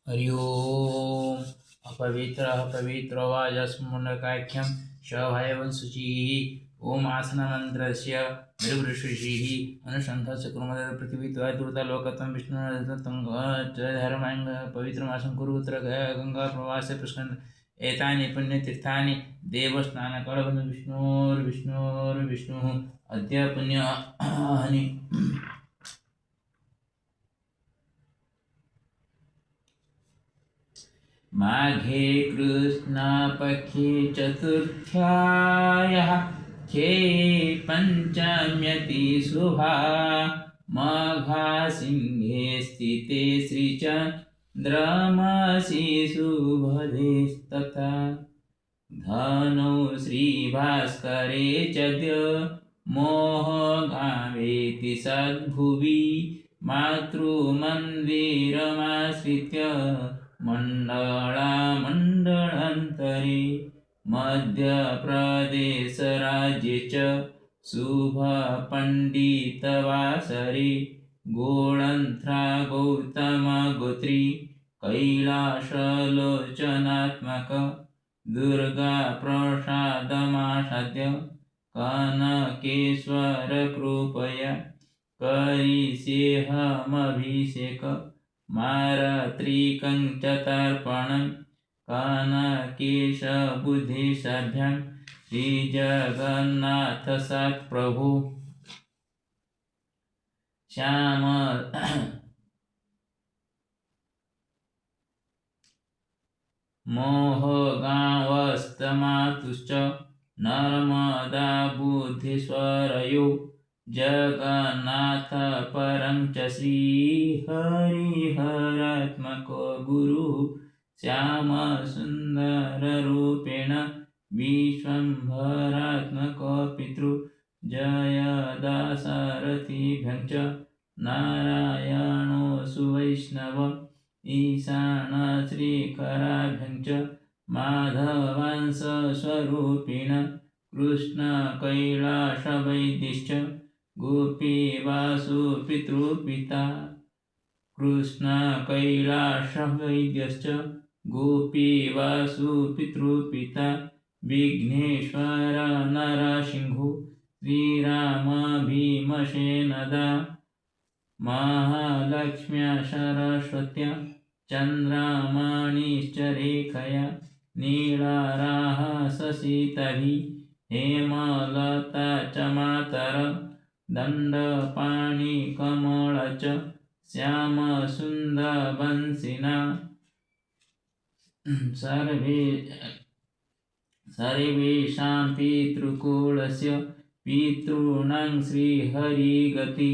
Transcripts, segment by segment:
हरि ओम। अपवित्रः पवित्रो वाजस्मुनकाख्यं शवायवं शुचिः। ओम आसनमन्त्रस्य मृगऋषिः अनुसन्धस्य कुर्मः पृथिवीत्वा दूतलोकतं विष्णुतं धर्माङ्ग पवित्रमासं कुरुत्र गंगा प्रवासे पुष्कन् एतानि पुण्यतीर्थानि देवस्थानकळवन् विष्णुः अद्य पुण्यानि माघे कृष्णपक्षे चतुर्थ्यायाः खे पञ्चम्यति शुभा माघासिंहे स्थिते श्रीचन्द्रमसि शुभदेस्तथा धनौ श्रीभास्करे चद्य मोहगावेति सद्भुवि मातृमन्दिरमाश्रित्य मण्डलामण्डलान्तरे मध्यप्रदेशराज्ये च शुभपण्डितवासरे गोळन्त्रा गौतमगोत्री कैलासलोचनात्मक दुर्गाप्रसादमासाद्य कनकेश्वरकृपया करिष्येऽहमभिषेक मारात्रिकं च तर्पणं कनकेशबुद्धिसाभ्यां श्रीजगन्नाथ सत्प्रभो श्याम मोहगांवस्तमातुश्च नर्मदा बुद्धीश्वरयो जगन्नाथ परं च श्रीहरिहरात्मको गुरुः श्यामसुन्दररूपेण विश्वम्भरात्मको पितृ जयदासारथिभ्यं च नारायणो सुवैष्णव ईशानश्रीकराभ्यं च माधवांशस्वरूपिण कृष्णकैलासवैद्यश्च गोपीवासुपितृपिता कृष्णकैलासवैद्यश्च गोपीवासुपितृपिता विघ्नेश्वर नरसिंहो श्रीरामभीमसेनदा महालक्ष्म्या सरस्वत्या चन्द्रमणिश्च रेखया नीलाराः शशितभिः हेमलता च मातर दण्डपाणिकमल च श्यामसुन्दरवंशिना सर्वेषां पितृकुलस्य पितॄणां श्रीहरिगति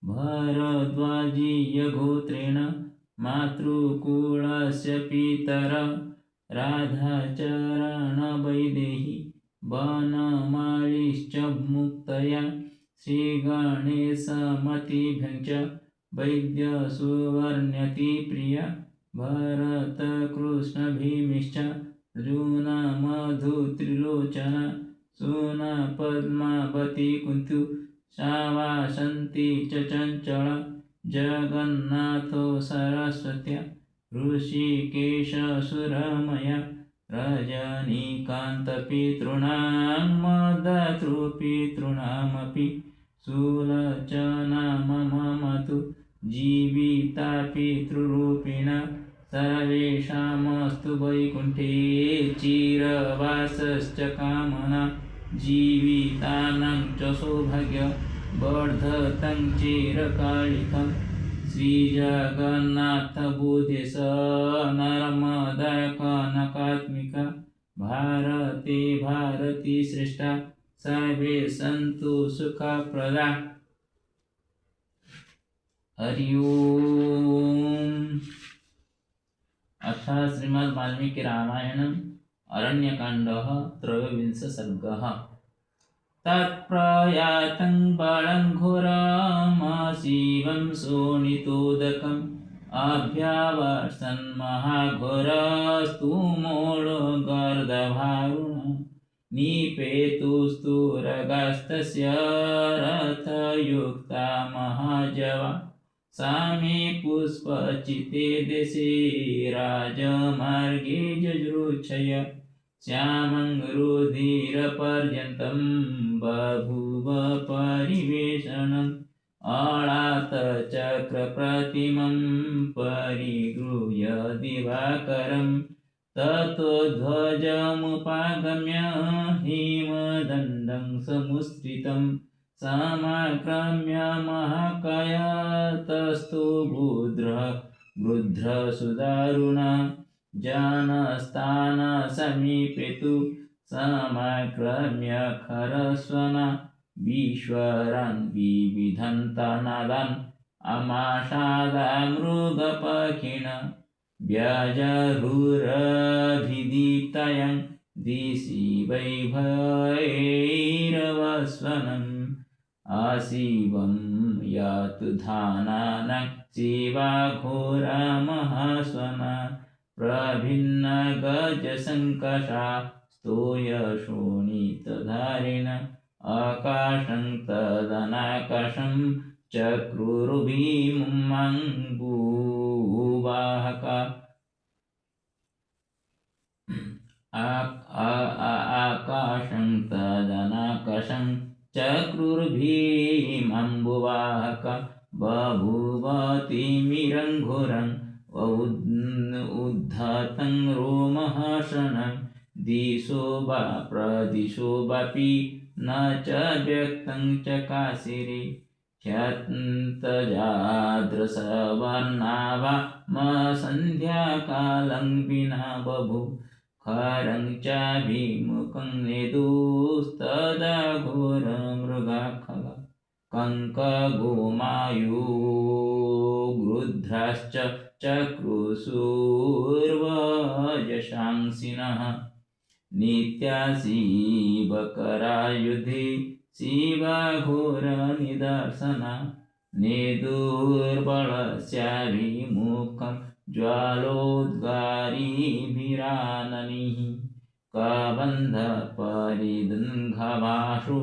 भरद्वाजीयगोत्रेण मातृकुलस्य पितर राधाचरणवैदेही वनमालीश्च मुक्तया श्रीगणेशमतिभ्यं च वैद्यसुवर्ण्यतिप्रिया भरतकृष्णभीमिश्च अर्जुनमधुत्रिलोचना सुनपद्मावती कुन्तु शावासन्ती च चञ्चला जगन्नाथो सरस्वत्या ऋषिकेशसुरमया रजनीकान्तपितॄणां मदतृपितॄणामपि सुलोचना मम तु जीविता पितृरूपिणा सर्वेषामस्तु वैकुण्ठे चिरवासश्च कामना जीवितानां च सौभाग्यवर्धतं चिरकालिकं श्रीजगन्नाथबुद्धेश नर्मदा कनकात्मिका भारते भारती श्रेष्ठा सर्वे सन्तु सुखप्रदा। हरि ओम। अथ श्रीमद् वाल्मीकि रामायणम् अरण्यकाण्डः त्रयोविंशः सर्गः। तत्प्रयातं बलं घोरमशिवं शोणितोदकम् अभ्यावर्षन् महाघोरस्तुमूलगर्दभारुणः निपेतुस्तुरगस्तस्य रथयुक्ता महाजवा सामे पुष्पचिते देशे राजमार्गे जजृच्छय श्यामं रुधिरपर्यन्तं बभूव परिवेषणम् अळातचक्रप्रतिमं परिगृह्य दिवाकरं ततो ध्वजमुपागम्य हेमदण्डं समुत्थितं समाक्रम्य महाकायतस्थो गृध्रसुदारुणा जनस्थानसमीपे तु समाक्रम्य खरस्वना विश्वरान् विविधन्तनादान् अमाशादा मृगपखिण व्याजहुरभिदीप्तयं दिशि वैभवैरवस्वनम् अशिवं यातु धानानां शिवाघोरा महास्वना प्रभिन्नगजसङ्कषा स्तूयशोणितधारिण आकाशं तदनाकाशं चक्रुर्भीमङ्गुवाहका आकाशं तदनाकाशं चक्रुर्भीमङ्गुवाहका बभूव तिमिरङ्घोरं उद्धतं रोमहर्षणं दिशो वा प्रदिशो वापि न च व्यक्तं चकाशिरे ह्यन्तजाद्रसवर्णावामसन्ध्याकालं विना बभूव खरं चाभिमुखं नेदुस्तदा घोरमृगाखगा कङ्कगोमायुगृध्राश्च चक्रुषुर्वजशांसिनः नित्या शिवकरायुधे शिवाघोरनिदर्शना नेदुर्बलस्याभिमुखं ज्वालोद्गारिभिराननिः कबन्धपरिदङ्घभाषु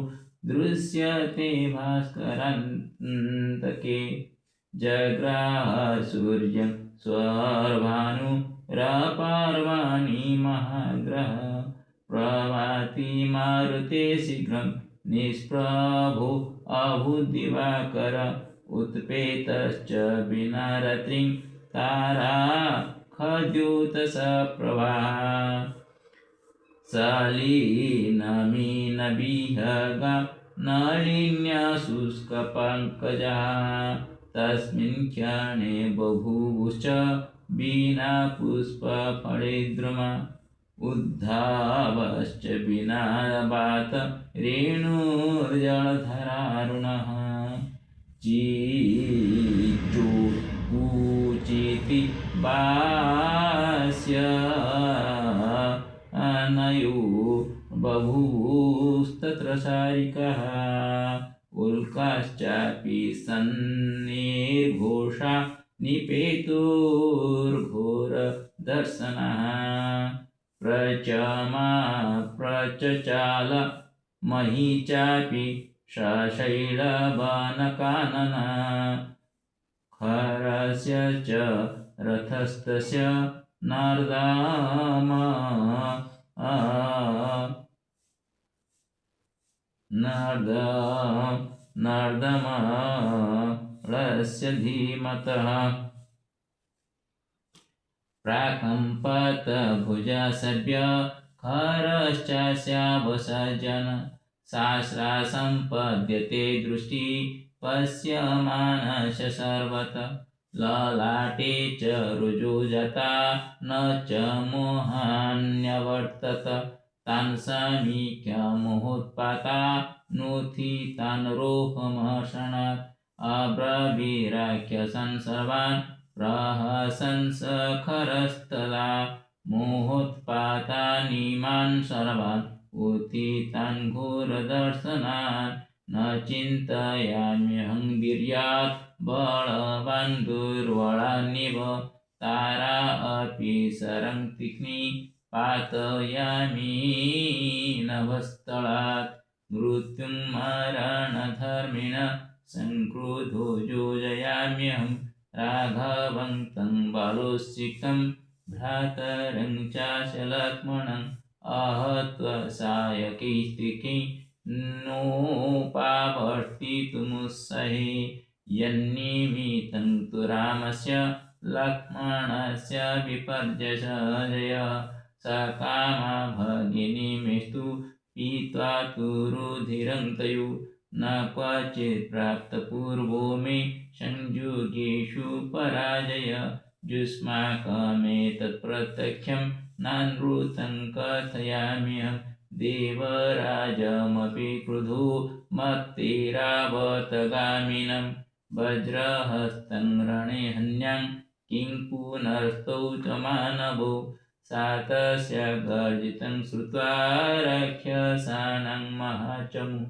दृश्यते भास्करान्तके जग्राहसूर्यं स्वर्भानुरपर्वाणि महाग्रह प्रभाति मारुते शीघ्रं निष्प्रभो अभूद्दिवाकर उत्पेतश्च विना रात्रिं तारा खद्योतसप्रभा सलीनमीनविहगा नलिन्या शुष्कपङ्कजः तस्मिन् क्षणे बभूवुश्च विना पुष्पफलैर्द्रुमा उद्धावश्च विना बात रेणुर्जलधरारुणः चीचूकुचिति वास्य अनयो बभूवुस्तत्र शारिकः उल्काश्चापि सन्निर्घोषा निपेतुर्घोरदर्शनः प्रचचाल मही चापि सशैलवनकानना खरस्य च रथस्तस्य नर्दमलस्य धीमतः प्राकम्पत भुजा सभ्य खरश्चास्यावसर्जन शास्त्रा सम्पद्यते दृष्टि पश्यमानस्य सर्वतः ललाटे च रुजुजता न च मोहान्यवर्तत तान् समीक्ष्य मोहोत्पाता नोत्थितान् रोहमर्षणात् अब्रवीराख्यसन् सर्वान् प्रहसंस खरस्तदा मोहोत्पातानिमान् सर्वान् उत्थितान् घोरदर्शनान् न चिन्तयाम्यहं वीर्यात् बलवान् दुर्बलान्निव तारा अपि सरं तीक्ष्णी पातयामि नभस्थलात् मृत्युं मरणधर्मिण संक्रुधो योजयाम्यहं राघवं तं बालोत्सिकं भ्रातरं चास्य लक्ष्मणं आहत्वा सायकैस्त्रिकै नोपावर्तितुमुत्सहे यन्निमित्तं तु रामस्य लक्ष्मणस्य विपर्यय सकामा भगिनीमेस्तु पीत्वा तु रुधिरं तयोः न क्वचित् प्राप्तपूर्वो मे संयुगेषु पराजय युष्माकमेतत्प्रत्यक्षं नानृतं कथयाम्यहं देवराजमपि क्रुधो मत्तेरावतगामिनं वज्रहस्तं रणे हन्यां किं पुनस्तौ च मानवो सा तस्य गर्जितं श्रुत्वा राक्षसानां महाचमु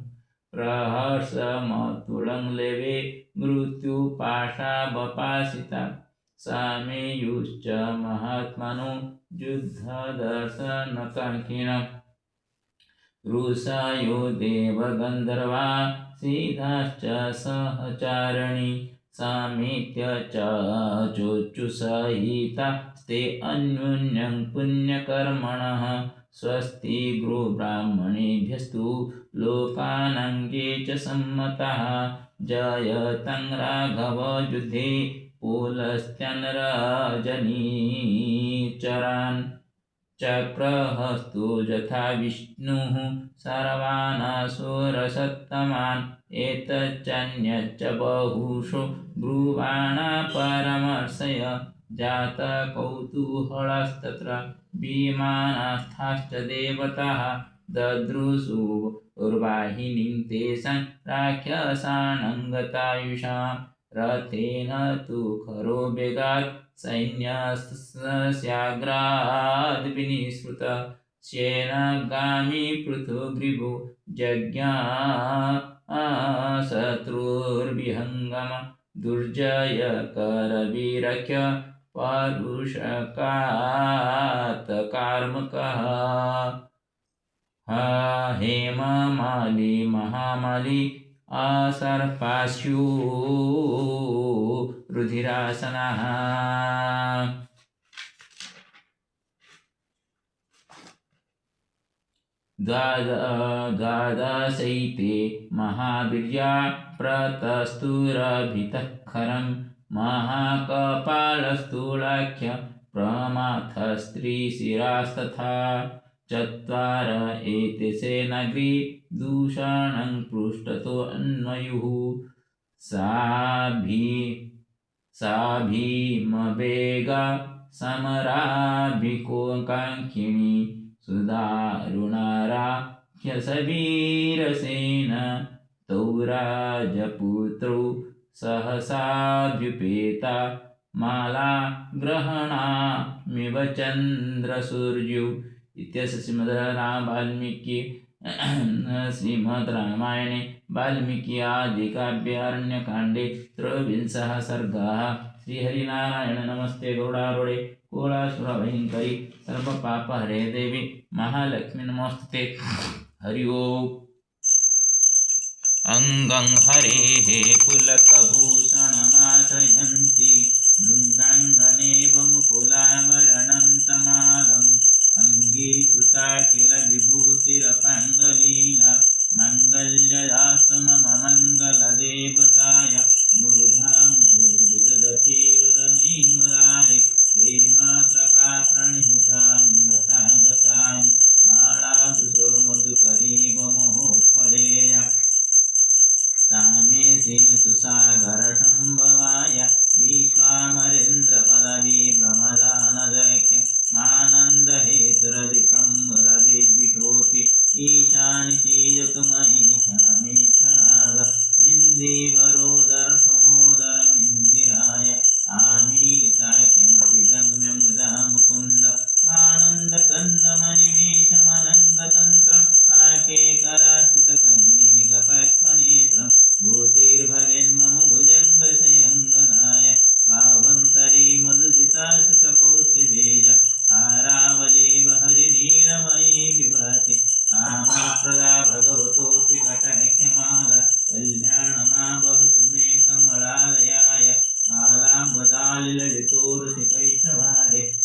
प्रहर्षमतुलं लेवे मृत्युपाशावपासिता सामेयुश्च महात्मनो युद्धदर्शनकाङ्क्षिणः रुषायो देवगन्धर्वा सिद्धाश्च सहचारिणी सामेत्य च चोच्चुसहितास्ते अन्योन्यं पुण्यकर्मणः स्वस्ति गुरुब्राह्मणेभ्यस्तु लोकानां ये च सम्मताः जयतं राघवयुद्धे पुलस्त्यान् रजनीचरान् चक्रहस्तु यथा विष्णुः सर्वानसुरसत्तमान् एतच्चान्यच्च बहुषु ब्रुवाणा परामर्शय जातकौतूहलस्तत्र विमानास्थाश्च देवताः ददृशु उर्वाहिनीं तेषां राक्षसानां गतायुषां रथेन तु खरो वेगात् सैन्यस्याग्राद् विनिसृत सेनागामी पृथुग्रीवो जज्ञाशत्रुर्विहङ्गम दुर्जयकरवीरख्य परुषकात्कार्मुकः हेममाली महामाली असर्पास्यु रुधिरासनः द्वादशैते महावीर्या प्रतस्तुरभितः खरं महाकपालस्थूलाख्य प्रमाथस्त्रीशिरास्तथा चत्वार एतेषे नगरी दूषणं पृष्ठतो अन्वयुः साभीमवेगा समराभिकाङ्क्षिणी सुदारुणाराख्यसवीरसेन तौ राजपुत्रौ सहसाभ्युपेता माला ग्रहणामिव चन्द्रसूर्यौ इत्यस्य श्रीमद् रामायणे वाल्मीकि आदिकाव्ये अरण्यकाण्डे त्रयोविंशः सर्गः। श्रीहरिनारायण नमस्ते गौडारूढे कोलासुरभयङ्करि सर्वपापहरे देवी महालक्ष्मी नमोस्तुते। हरि ओम्। अंगं हरेः पुलकभूषणमाश्रयन्ति भृङ्गाङ्गनेव मुकुलावरणं तमालम् अङ्गीकृता किल विभूतिरपाङ्गलीला मङ्गल्यदास्तु मम मङ्गलदेवताय मुरुधा मुहुर्विदधति वदने मुरारे प्रेमत्रपाप्रणिहितानि गतानि मालाधुसोर्मधुकरीवमहोत्पलेय सामे सुसागरसम्भवाय विश्वामरेन्द्रपदवी भ्रमदानदक्ष्य मानन्दहेतुरधिकं रविद्विषोऽपि ईशानिशीयतु महीक्षणमीक्षणाद निन्दीवरोदरसहोदरमिन्दिराय आमीलिताख्यमधिगम्य मुदा मुकुन्द मानन्दकन्दमणिमे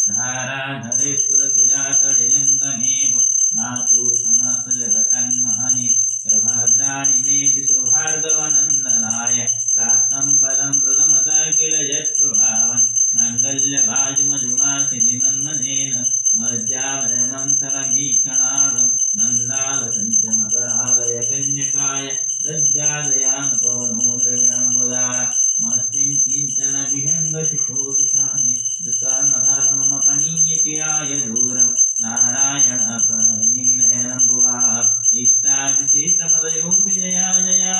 धाराधरे स्फुरतिजातडे जङ्गमेव मातु समस्त जगतं महनि भद्राणि मे दिशो भार्गवनन्दनाय प्राप्तं पदं प्रथमतः किल यत्प्रभावन् माङ्गल्यभाजमधुमासिनि मन्मनेन मज्जामयमन्थरमीक्षणादं नन्दालसञ्चमकरालय कन्यकाय दद्यादयानुपवनो द्रविणम्बुदार मस्मिन् किञ्चन विहङ्गशिशोभिषाणे दुष्कर्मधर्ममपनीय चिराय दूरं नारायण प्रणयिनी नयनम्बुवाः इष्टाभिषेकमदयोऽपि जया जया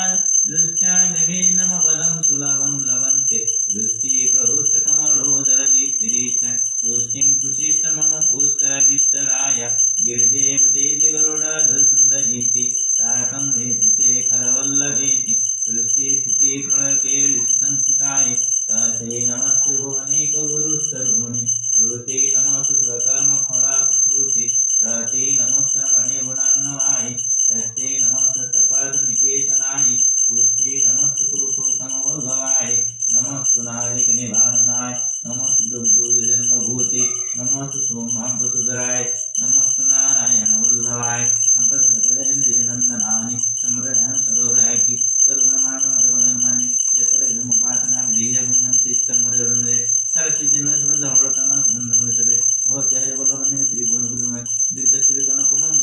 दृष्ट्याग्रवीणमपदं सुलभं लभन्ते दृष्टिप्रहुष्टकमलोदरदीप्तिरीष्टं पुष्टिं कृषिष्ट मम पुष्करविष्टराय गिरिदेवतेति गरुडधुसुन्दरीति साकं वेशशेखरवल्लभेति सृष्टिस्थितिप्रलयकेलिषु संस्थिताय तस्यै नमस्त्रिभुवनैकगुरुस्तरुणि श्रुते नमस्तु स्वकर्मफलाकुशुति रते नमस्कर्मणे गुणान्नवाय सत्ये नमस्तपात्रनिकेतनाय पुष्टे नमस्तु पुरुषोत्तमवल्लभाय नमस्तु नारिकनिवारणाय नमस्तु दुग्धोजन्मभूते नमस्तु सोमामृतधराय नमस्तु नारायणवल्लभाय सम्पदसकलेन्द्रियनन्दनानि सम्प्रदायं सरोरयाकि सर्वमानमानि यत्परमुपासना विधिजमनशिष्टमरे सरस्वतीजन्मसुन्दरवळतमसुन्दरसवे भवत्याहरिवल्लभने त्रिभुवनगुरुमय दीर्घशिवगणकुमं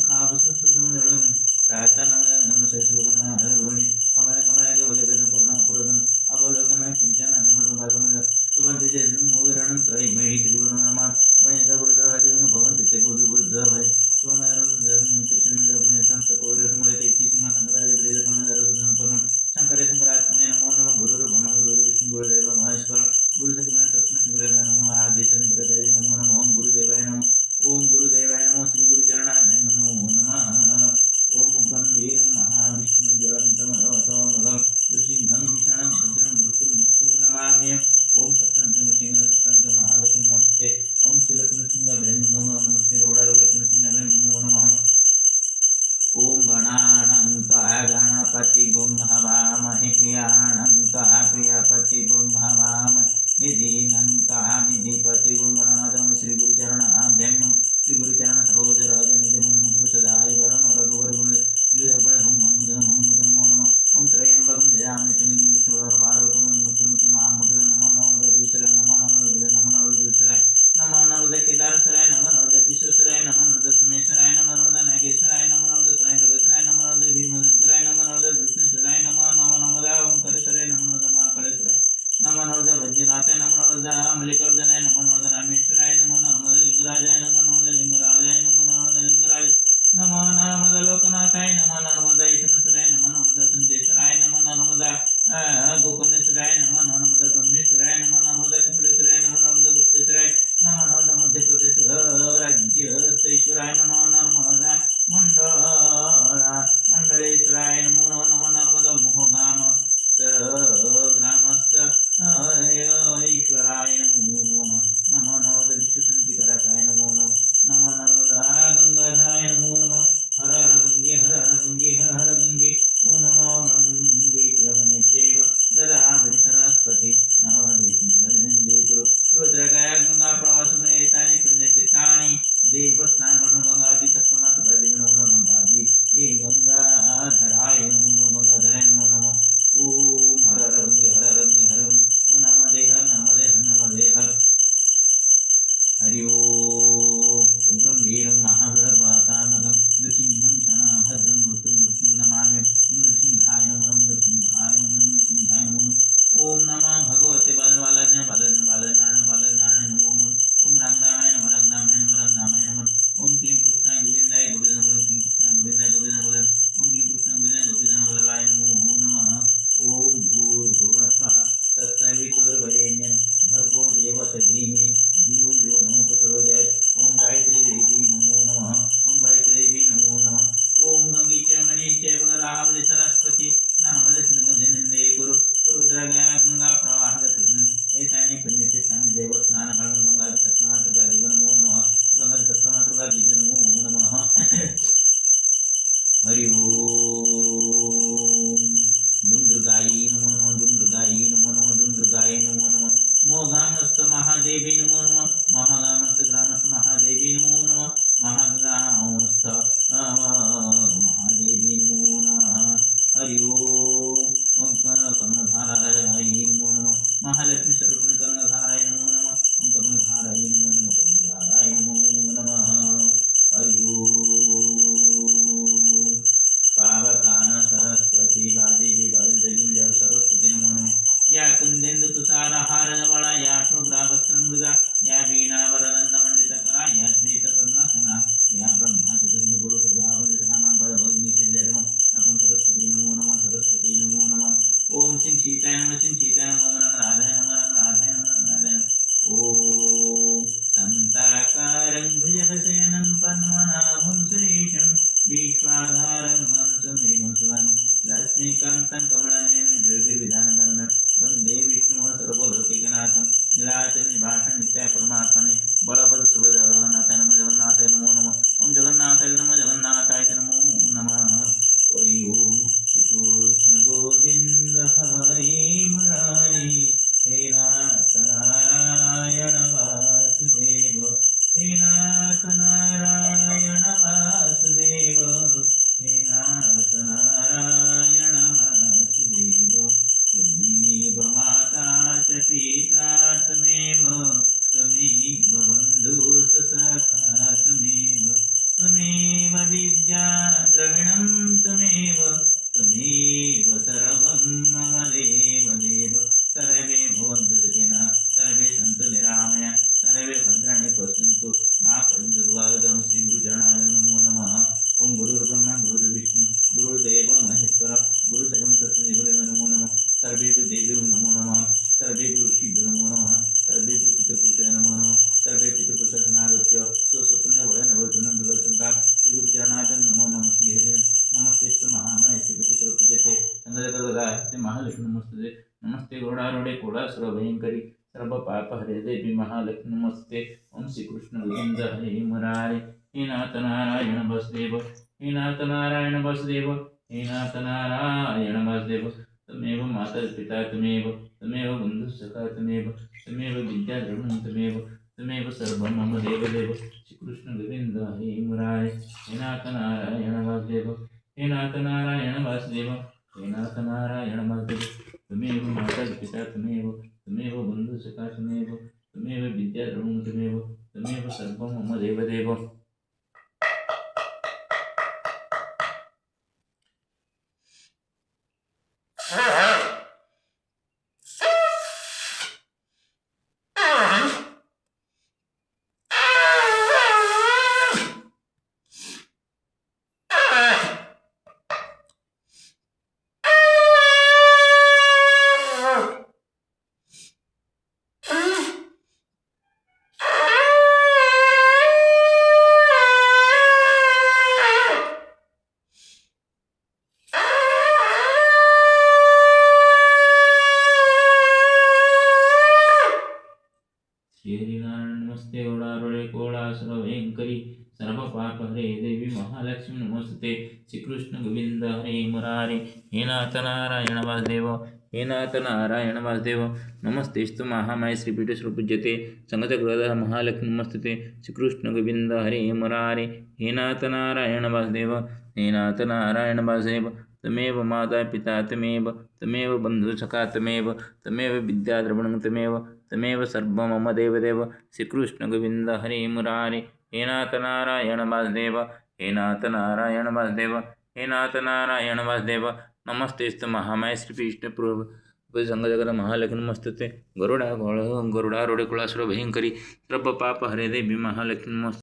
प्रार्थनामशेषलोकनाहरुणि कमलकमलगवलेवेदपूर्णापुरदम् अवलोकमय किञ्चन सुबन्धिजनं मोदिरणं त्रयीमयि त्रिगुणनमा वणिकगुरुदराजनं भवन्ति ते बुद्धिबुद्धभय सोमनरं कृष्णजपनेतं सकौरसमयते इति श्रीमन्शङ्कराचार्यवेदकर्णधरसम्पन्नं शङ्करे शङ्करात्मने नमो नमः गुरुर्ब्रह्मा गुरुर्विष्णु गुरुदेव महेश्वर गुरुसखिमने तस्मै गुरुवे नमो आदिशङ्कराचार्य नमो नमः ओं गुरुदेवाय नमः ओं गुरुदेवाय नमः श्री गुरुचरणाभ्यां नमो नमः ओं गम्भीरं महाविष्णु ज्वलन्तमभवतोमुखं नृसिंहं भीषणं भद्रं मृत्युं नमाम्यहम् ओं सत्संग महालक्ष्मी नमस्ते ओं श्रीलक्ष्मीसिंहाभ्यां नमो नमस्ते गरुडालक्ष्मीसिंहाभ्यां नमो नमः ओं गणानन्त्वा गणपतिगुं हवामहे प्रियाणन्त्वा प्रियपतिगुं हवामहे निधीनन्त्वा निधिपतिगुं गणनाथं श्रीगुरुचरणाभ्यां नमः श्रीगुरुचरण सरोजराजनिजमनं कृषदाय वरं रघुवरगुण जुदपणहुं मन्मदनं नमो नमः ओं त्र्यम्बकं जयामि सुगन्धिं विष्णुवर्धनपारकं मृत्युमुखे मामुदं नमो नमः विसराय नमो नमः विसराय नमो नमः केदारेश्वराय नमो नमः विश्वेश्वराय नमो नमः सोमेश्वराय नमो नमः नागेश्वराय नमो नमः त्रयंबकेश्वराय नमो नमः भीमशंकराय नमो नमः विष्णुश्वराय नमो नमः ओंकारेश्वराय नमो नमः महाकालेश्वराय नमो नमः वज्रनाथाय नमो नमः मल्लिकार्जुनाय नमो नमः रामेश्वराय नमो नमः लिंगराजाय नमो नमः लिंगराजाय नमो नमः लिंगराज नमो नमः लोकनाथाय नमो नमः ईश्वरेश्वराय नमो नमः संदेश्वराय नमो नमः गोकर्णेश्वराय नमो नमः ब्रह्मेश्वराय नमो नमः कपिलेश्वराय नमो नमः गुप्तेश्वराय नमो नमः मध्य प्रदेश राज्यस्थेश्वराय नमो नमः मंडलेश्वराय नमो नमः मोहगाम ग्रामस्थ ईश्वराय नमो नमः नमो नमः विश्वशान्तिकारकाय नमो नमः गंगाधाय नमो नमः हर हर गंगे हर हर गंगे हर हर गंगे ओ नमो गंगे चरणे चैव गदाधरि सरस्वती नवदेति गंगे गुरु रुद्रगया गंगा प्रवासम एतानि पुण्यतीर्थानि देवस्नानं गंगादि सप्तमात् प्रदिनं नमो गंगादि ए गंगाधराय नमो गंगाधराय नमो नमः ओम हर हर गंगे हर हर गंगे हर ओ नमः हर हरि ओम उग्रं वीरं महावीरवातानकं नृसिंहं क्षणाभद्रं मृत्युं नमामि ओं नृसिंहाय नमः नृसिंहाय नमः ओम नमः भगवते बालनारायण नमो ओम रंगरामाय नमः रंगरामाय नमः ओम क्लीं कृष्णाय गोविंदाय गोविंदाय नमः क्लीं कृष्णाय गोविंदाय गोविंदाय ओम क्लीं कृष्णाय गोविंदाय गोविंदाय नमो नमः ओम भूर्भुवः स्वः तत्सवितुर्वरेण्यं भर्गो देवस्य धीमहि धियो यो न प्रचोदयात् ओम गायत्री देवी नमो नमः ओम गायत्री देवी नमो नमः ओम गंगे च मणि चैव गदावली सरस्वती नमः गुरु रुद्रगया गंगा प्रवाहद एतानि पुण्यतीर्थानि देवस्नानकालं गंगादि या ब्रह्माची तस्मै गुरु सदा वंदे सनामं पद भगवती निषेधम नमः सरस्वती नमो नमः सरस्वती नमो नमः ओम सिंह सीताय नमः सिंह सीताय नमः नमः राधाय नमः नमः राधाय नमः राधाय ओम संताकारं भुजगशयनं पद्मनाभं सुरेशं विश्वाधारं मनसमेघं सुवनं लक्ष्मीकान्तं कमलनयनं ज्योतिर्विधानगमनं वन्दे विष्णुः सर्वलोकैकनाथं नीलाचलनिवासं नित्याय परमात्मने बलभद्र सुभद्रनाथाय नमः जगन्नाथाय नमो नमः ओम जगन्नाथाय नमः जगन्नाथाय नमो नमः हरि ओम श्री कृष्ण गोविंद हरि मुरारी हे नाथ नारायण वासुदेव हे नाथ नारायण वासुदेव हे नाथ नारायण वासुदेव त्वमेव माता च पिता त्वमेव त्वमेव बन्धुश्च सखा त्वमेव विद्या द्रविणं त्वमेव सर्वं मम देव सर्वे भवन्तु सुखिनः सर्वे सन्तु निरामया सर्वे भद्राणि पश्यन्तु मा करोतु श्री गुरुचरणाय नमो नमः ओम गुरुर्ब्रह्मा गुरुर्विष्णु गुरुर्देव महेश्वर गुरुशरणं तस्मै नमो नमः सर्वेभ्यो देवेभ्यो नमो नमः सर्वेभ्यो ऋषिभ्यो नमो नमः सर्वेभ्यो पितृपुरुषाय नमो नमः सर्वे पितृपुरुषासनागत्य स्वस्वपुण्यवळनवपुण्यं दर्शन्तां श्री गुरुचरणाय नमो नमः श्री हरि नमस्ते महानाय श्री पितृपुरुषते संगजगदाय महालक्ष्मी नमस्ते नमस्ते गौड़ारूढ़े कोड़ासुर भयंकरी सर्व पाप हरे देवी महालक्ष्मी नमस्ते ओम श्री कृष्ण गोविंद हरे मुरारे हे नाथ नारायण वसुदेव हे नाथ नारायण वसुदेव हे नाथ नारायण वसुदेव तमेव माता पिता तमेव बंधु सखा तमेव विद्या द्रविणं तमेव सर्वं मम देव श्री कृष्ण गोविंद हरे मुरारे हे नाथ नारायण वसुदेव हे नाथ नारायण वसुदेव हे नाथ नारायण वसुदेव तमेव माता पिता तमेव बंधु सखा तमेव विद्या द्रविणं तमेव सर्वं मम देव नमस्ते गौड़ारूढ़े कोड़ासुर भयंकरी सर्व पाप हरे देवी महालक्ष्मी नमस्ते श्री कृष्ण गोविंद हरे मुरारे हे नाथ नारायण वासुदेव हे नाथ नारायण वासुदेव नमस्तेस्तु महामाय श्रीपीठ स्वरूपूज्यते संगतगुरुदा महालक्ष्मी नमस्ते श्री कृष्ण गोविंद हरे मुरारे हे नाथ नारायण वासुदेव हे नाथ नारायण वासुदेव तमेव माता पिता तमेव बंधु सखा तमेव विद्या द्रविणं तमेव सर्वं मम देव श्री कृष्ण गोविंद हरे मुरारे हे नाथ नारायण वासुदेव हे नाथ नारायण वासुदेव हे नाथ नारायण वासुदेव नमस्तेस्तु महामाय श्री विष्णु संगजगत महालक्ष्मी नमस्ते गरुड़ारूढ़े कुलासुर भयंकरी सर्व पाप हरे देवी महालक्ष्मी नमस्ते।